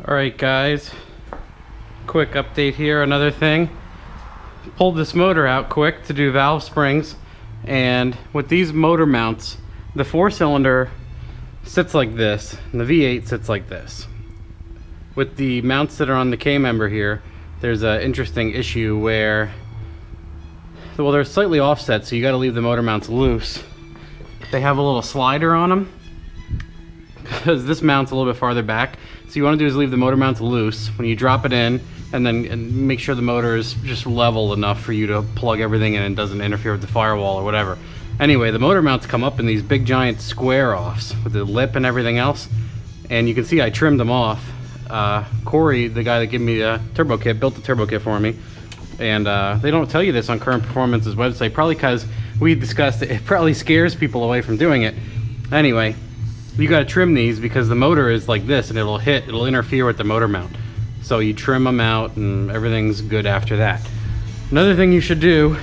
Alright guys, quick update here. Another thing, pulled this motor out quick to do valve springs, and with these motor mounts, the 4-cylinder sits like this and the V8 sits like this. With the mounts that are on the K-member here, there's an interesting issue where, well, they're slightly offset, so you got to leave the motor mounts loose. They have a little slider on them because this mount's a little bit farther back. So you want to do is leave the motor mounts loose when you drop it in, and make sure the motor is just level enough for you to plug everything in and doesn't interfere with the firewall or whatever. Anyway, the motor mounts come up in these big giant square offs with the lip and everything else, and you can see I trimmed them off. Corey, the guy that gave me the turbo kit, built the turbo kit for me, and they don't tell you this on Current Performance's website, probably because we discussed it probably scares people away from doing it. Anyway, you got to trim these because the motor is like this and it'll interfere with the motor mount. So you trim them out and everything's good after that. Another thing you should do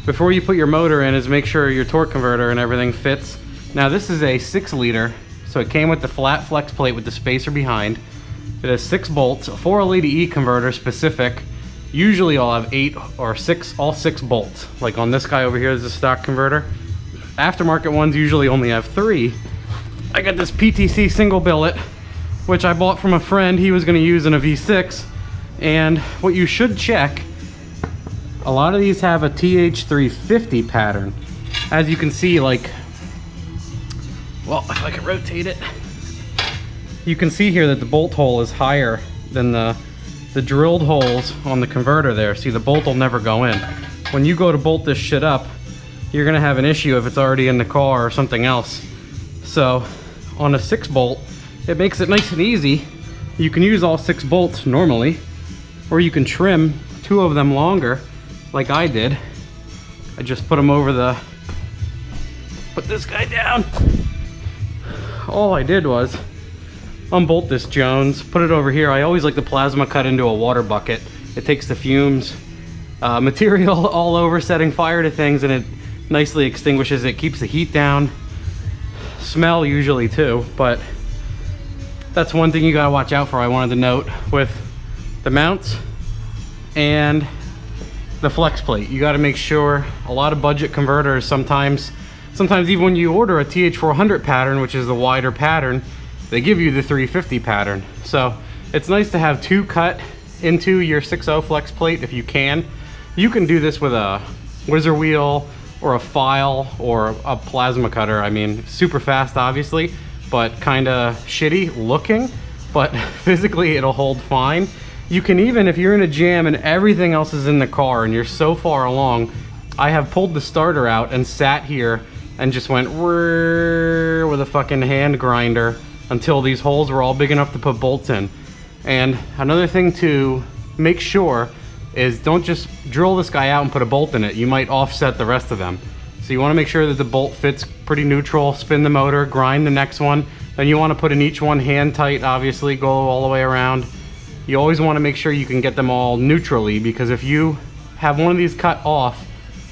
before you put your motor in is make sure your torque converter and everything fits. Now this is a 6-liter, so it came with the flat flex plate with the spacer behind. It has 6 bolts, a 480 E converter specific. Usually I'll have 8 or 6, all 6 bolts. Like on this guy over here is a stock converter. Aftermarket ones usually only have 3. I got this PTC single billet, which I bought from a friend. He was going to use in a V6. And what you should check, a lot of these have a TH350 pattern. As you can see, like, well, if I can rotate it, you can see here that the bolt hole is higher than the drilled holes on the converter there. See, the bolt will never go in. When you go to bolt this shit up, you're going to have an issue if it's already in the car or something else. So on a 6-bolt, it makes it nice and easy. You can use all 6 bolts normally, or you can trim 2 of them longer, like I did. I just put them over put this guy down. All I did was unbolt this Jones, put it over here. I always like the plasma cut into a water bucket. It takes the fumes, material all over, setting fire to things, and it nicely extinguishes it, keeps the heat down. Smell usually too, but that's one thing you gotta watch out for. I wanted to note with the mounts and the flex plate. You gotta make sure, a lot of budget converters sometimes even when you order a TH400 pattern, which is the wider pattern, they give you the 350 pattern. So it's nice to have 2 cut into your 6.0 flex plate if you can. You can do this with a whizzer wheel or a file or a plasma cutter. I mean, super fast obviously, but kind of shitty looking, but physically it'll hold fine. You can even, if you're in a jam and everything else is in the car and you're so far along, I have pulled the starter out and sat here and just went with a fucking hand grinder until these holes were all big enough to put bolts in. And another thing to make sure is don't just drill this guy out and put a bolt in it. You might offset the rest of them. So you want to make sure that the bolt fits pretty neutral, spin the motor, grind the next one. Then you want to put in each one hand tight, obviously, go all the way around. You always want to make sure you can get them all neutrally, because if you have one of these cut off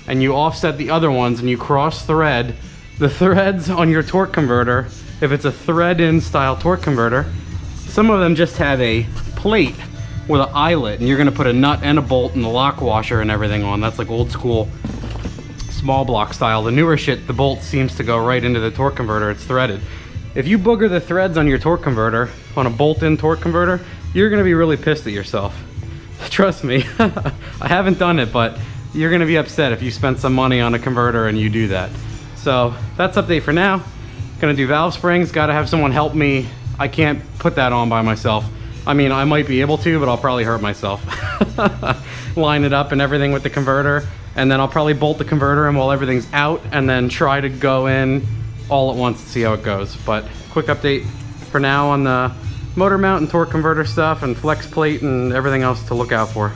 and you offset the other ones and you cross thread, the threads on your torque converter, if it's a thread-in style torque converter, some of them just have a plate with an eyelet, and you're gonna put a nut and a bolt and the lock washer and everything on. That's like old school small block style. The newer shit, the bolt seems to go right into the torque converter. It's threaded. If you booger the threads on your torque converter, on a bolt-in torque converter, you're gonna be really pissed at yourself. Trust me. I haven't done it, but you're gonna be upset if you spend some money on a converter and you do that. So that's update for now. Gonna do valve springs. Gotta have someone help me. I can't put that on by myself. I mean, I might be able to, but I'll probably hurt myself. Line it up and everything with the converter, and then I'll probably bolt the converter in while everything's out, and then try to go in all at once to see how it goes. But quick update for now on the motor mount and torque converter stuff and flex plate and everything else to look out for.